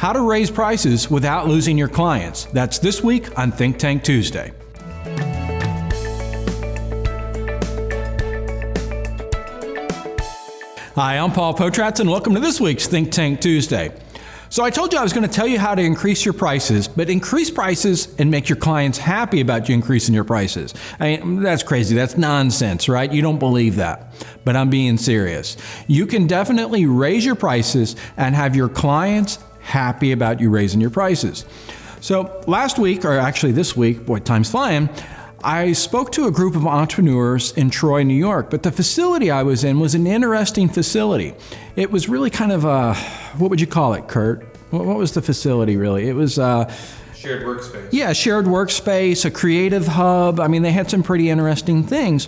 How to raise prices without losing your clients. That's this week on Think Tank Tuesday. Hi, I'm Paul Potratz, and welcome to this week's Think Tank Tuesday. So I told you I was going to tell you how to increase your prices, but increase prices and make your clients happy about you increasing your prices. I mean, that's crazy. That's nonsense, right? You don't believe that, but I'm being serious. You can definitely raise your prices and have your clients happy about you raising your prices. So last week, or actually this week, boy, time's flying, I spoke to a group of entrepreneurs in Troy, New York, but the facility I was in was an interesting facility. It was really kind of a, what would you call it, Kurt? What was the facility really? It was shared workspace. Yeah, shared workspace, a creative hub. I mean, they had some pretty interesting things.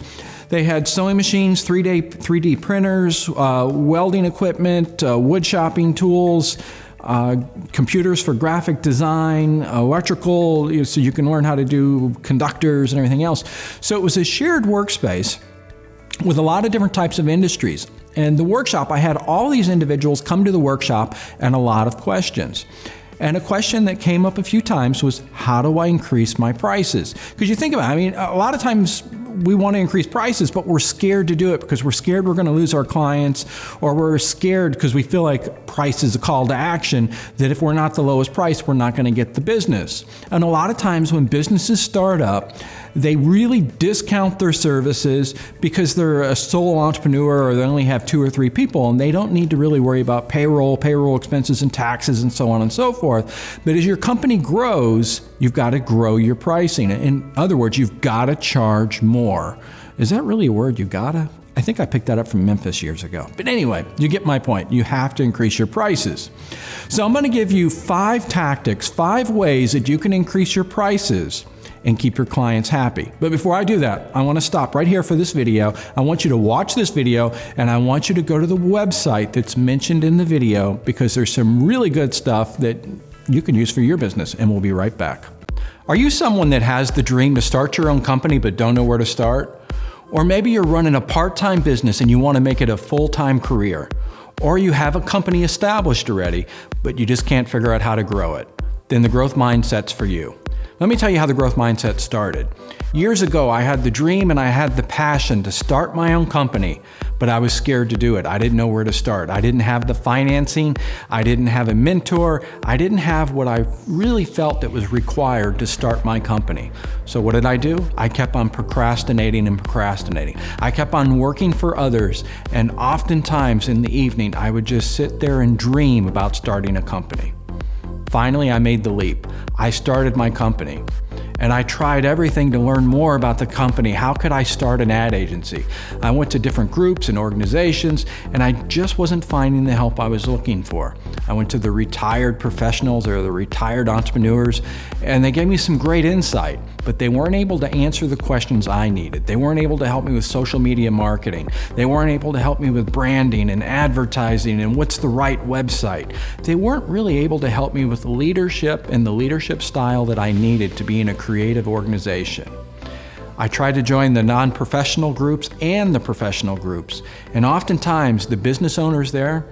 They had sewing machines, 3D printers, welding equipment, wood shopping tools, computers for graphic design, electrical, so you can learn how to do conductors and everything else. So it was a shared workspace with a lot of different types of industries. And the workshop, I had all these individuals come to the workshop and a lot of questions. And a question that came up a few times was, how do I increase my prices? Because you think about it, I mean, a lot of times we want to increase prices, but we're scared to do it because we're scared we're going to lose our clients, or we're scared because we feel like price is a call to action, that if we're not the lowest price, we're not going to get the business. And a lot of times when businesses start up, they really discount their services because they're a sole entrepreneur or they only have 2 or 3 people and they don't need to really worry about payroll expenses and taxes and so on and so forth. But as your company grows, you've got to grow your pricing. In other words, you've got to charge more. Is that really a word, you gotta? I think I picked that up from Memphis years ago. But anyway, you get my point. You have to increase your prices. So I'm going to give you 5 tactics, 5 ways that you can increase your prices and keep your clients happy. But before I do that, I want to stop right here for this video. I want you to watch this video and I want you to go to the website that's mentioned in the video because there's some really good stuff that you can use for your business, and we'll be right back. Are you someone that has the dream to start your own company but don't know where to start? Or maybe you're running a part-time business and you want to make it a full-time career. Or you have a company established already, but you just can't figure out how to grow it. Then the Growth Mindset's for you. Let me tell you how the Growth Mindset started. Years ago, I had the dream and I had the passion to start my own company, but I was scared to do it. I didn't know where to start. I didn't have the financing. I didn't have a mentor. I didn't have what I really felt that was required to start my company. So what did I do? I kept on procrastinating and procrastinating. I kept on working for others, and oftentimes in the evening, I would just sit there and dream about starting a company. Finally, I made the leap. I started my company and I tried everything to learn more about the company. How could I start an ad agency? I went to different groups and organizations and I just wasn't finding the help I was looking for. I went to the retired professionals or the retired entrepreneurs and they gave me some great insight, but they weren't able to answer the questions I needed. They weren't able to help me with social media marketing. They weren't able to help me with branding and advertising and what's the right website. They weren't really able to help me with leadership and the leadership style that I needed to be in a creative organization. I tried to join the non-professional groups and the professional groups, and oftentimes the business owners there,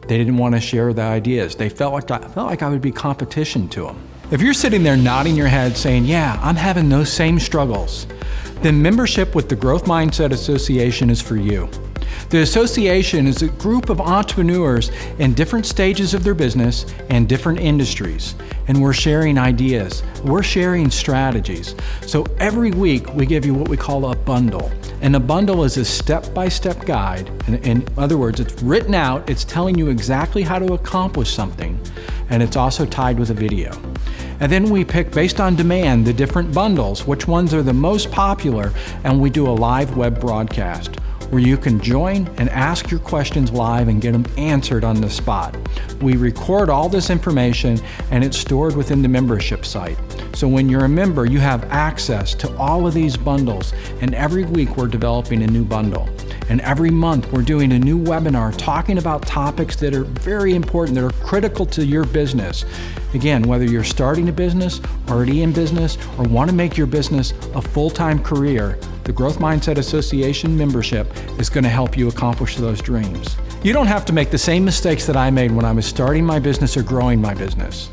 they didn't want to share the ideas. They felt like I would be competition to them. If you're sitting there nodding your head saying, yeah, I'm having those same struggles, then membership with the Growth Mindset Association is for you. The association is a group of entrepreneurs in different stages of their business and different industries. And we're sharing ideas. We're sharing strategies. So every week we give you what we call a bundle. And a bundle is a step-by-step guide. In other words, it's written out. It's telling you exactly how to accomplish something. And it's also tied with a video. And then we pick, based on demand, the different bundles, which ones are the most popular, and we do a live web broadcast where you can join and ask your questions live and get them answered on the spot. We record all this information and it's stored within the membership site. So when you're a member, you have access to all of these bundles, and every week we're developing a new bundle. And every month we're doing a new webinar talking about topics that are very important, that are critical to your business. Again, whether you're starting a business, already in business, or want to make your business a full-time career, the Growth Mindset Association membership is going to help you accomplish those dreams. You don't have to make the same mistakes that I made when I was starting my business or growing my business.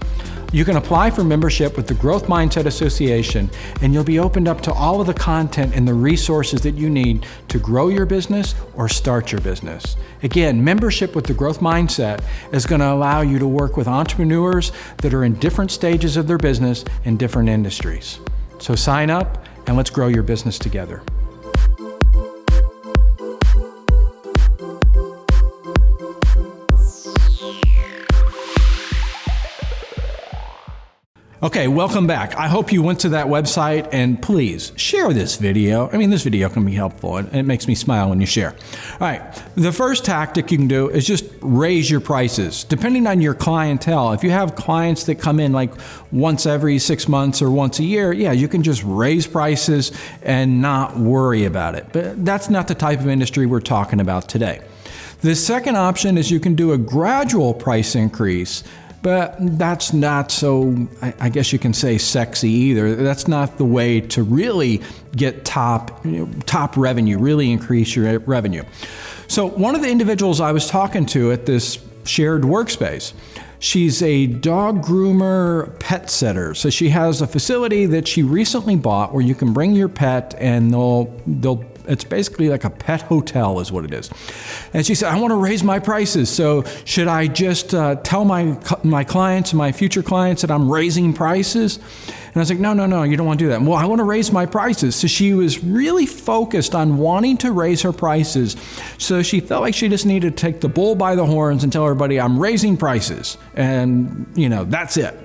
You can apply for membership with the Growth Mindset Association, and you'll be opened up to all of the content and the resources that you need to grow your business or start your business. Again, membership with the Growth Mindset is going to allow you to work with entrepreneurs that are in different stages of their business in different industries. So sign up and let's grow your business together. Okay, welcome back. I hope you went to that website, and please share this video. I mean, this video can be helpful, and it makes me smile when you share. All right, the first tactic you can do is just raise your prices. Depending on your clientele, if you have clients that come in like once every 6 months or once a year, yeah, you can just raise prices and not worry about it. But that's not the type of industry we're talking about today. The second option is you can do a gradual price increase. But that's not so, I guess you can say, sexy either. That's not the way to really get top revenue, really increase your revenue. So one of the individuals I was talking to at this shared workspace, she's a dog groomer pet sitter. So she has a facility that she recently bought where you can bring your pet and it's basically like a pet hotel is what it is. And she said, I want to raise my prices. So should I just tell my clients, my future clients, that I'm raising prices? And I was like, no, you don't want to do that. Well, I want to raise my prices. So she was really focused on wanting to raise her prices. So she felt like she just needed to take the bull by the horns and tell everybody, I'm raising prices. And, that's it.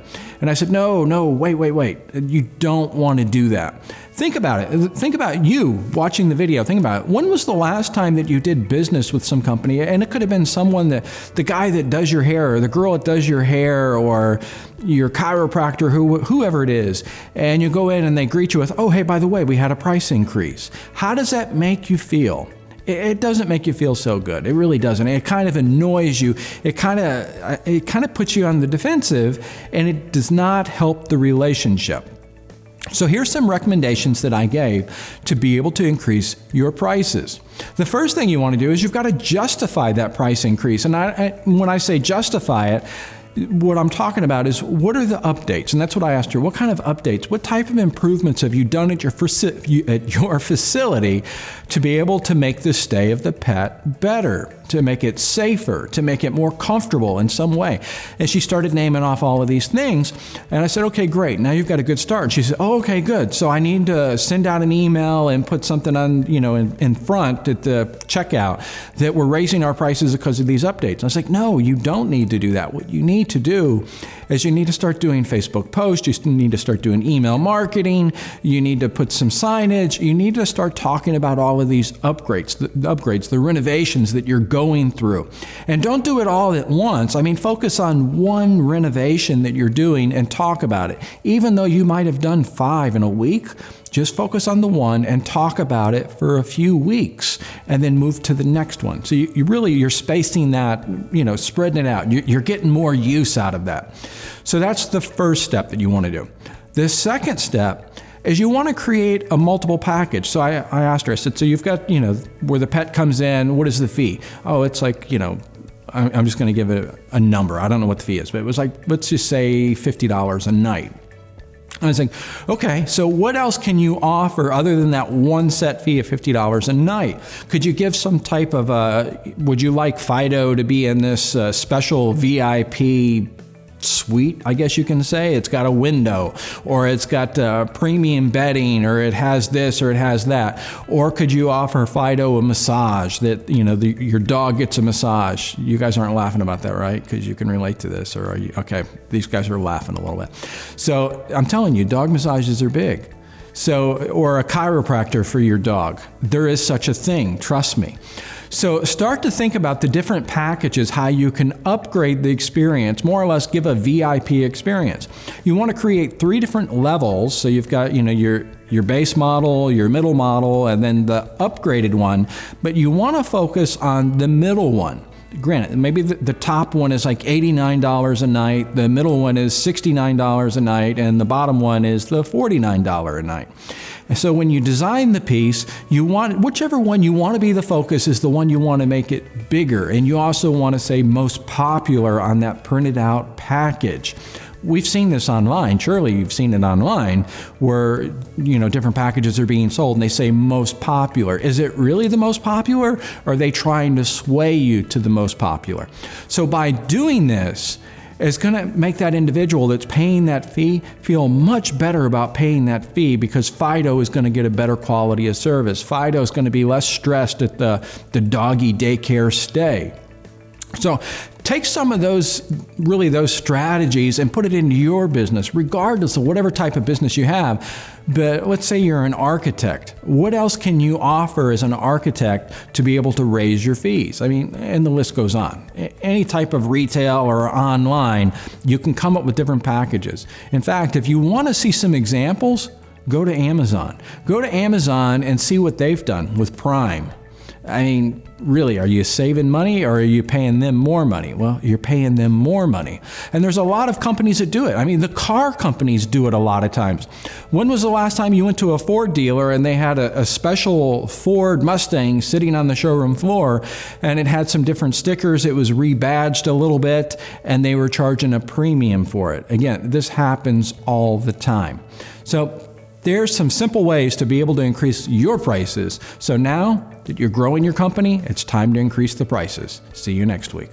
And I said, no, wait. You don't want to do that. Think about it. Think about you watching the video. Think about it. When was the last time that you did business with some company? And it could have been someone the guy that does your hair, or the girl that does your hair, or your chiropractor, whoever it is. And you go in and they greet you with, oh, hey, by the way, we had a price increase. How does that make you feel? It doesn't make you feel so good. It really doesn't. It kind of annoys you. It kind of puts you on the defensive, and it does not help the relationship. So here's some recommendations that I gave to be able to increase your prices. The first thing you want to do is you've got to justify that price increase. And when I say justify it, what I'm talking about is, what are the updates? And that's what I asked her. What kind of updates? What type of improvements have you done at your facility to be able to make the stay of the pet better, to make it safer, to make it more comfortable in some way? And she started naming off all of these things. And I said, okay, great. Now you've got a good start. And she said, oh, okay, good. So I need to send out an email and put something on, in front at the checkout that we're raising our prices because of these updates. And I was like, no, you don't need to do that. What you need to do is you need to start doing Facebook posts. You need to start doing email marketing. You need to put some signage. You need to start talking about all of these upgrades, the renovations that you're going through. And don't do it all at once. I mean, focus on one renovation that you're doing and talk about it. Even though you might have done 5 in a week, just focus on the one and talk about it for a few weeks and then move to the next one. So you're spacing that, spreading it out. You're getting more use out of that. So that's the first step that you want to do. The second step is you want to create a multiple package. So I asked her, I said, so you've got, where the pet comes in, what is the fee? Oh, it's like, I'm just going to give it a number. I don't know what the fee is, but it was like, let's just say $50 a night. I was like, okay, so what else can you offer other than that one set fee of $50 a night? Could you give some type of, would you like Fido to be in this special VIP suite, I guess you can say? It's got a window, or it's got premium bedding, or it has this, or it has that. Or could you offer Fido a massage that, your dog gets a massage? You guys aren't laughing about that, right? Because you can relate to this, or are you? Okay, these guys are laughing a little bit. So I'm telling you, dog massages are big. So, or a chiropractor for your dog. There is such a thing, trust me. So start to think about the different packages, how you can upgrade the experience, more or less give a VIP experience. You want to create 3 different levels. So you've got, your base model, your middle model, and then the upgraded one, but you want to focus on the middle one. Granted, maybe the top one is like $89 a night, the middle one is $69 a night, and the bottom one is the $49 a night. And so when you design the piece, you want, whichever one you want to be the focus is the one you want to make it bigger. And you also want to say most popular on that printed out package. We've seen this online. Surely you've seen it online where, different packages are being sold and they say most popular. Is it really the most popular, or are they trying to sway you to the most popular? So by doing this, it's going to make that individual that's paying that fee feel much better about paying that fee, because Fido is going to get a better quality of service. Fido is going to be less stressed at the doggy daycare stay. So take some of those strategies and put it into your business, regardless of whatever type of business you have. But let's say you're an architect. What else can you offer as an architect to be able to raise your fees? I mean, and the list goes on. Any type of retail or online, you can come up with different packages. In fact, if you want to see some examples, go to Amazon. Go to Amazon and see what they've done with Prime. I mean, really, are you saving money or are you paying them more money? Well, you're paying them more money. And there's a lot of companies that do it. I mean, the car companies do it a lot of times. When was the last time you went to a Ford dealer and they had a special Ford Mustang sitting on the showroom floor, and it had some different stickers, it was rebadged a little bit, and they were charging a premium for it? Again, this happens all the time. So there's some simple ways to be able to increase your prices. So now that you're growing your company, it's time to increase the prices. See you next week.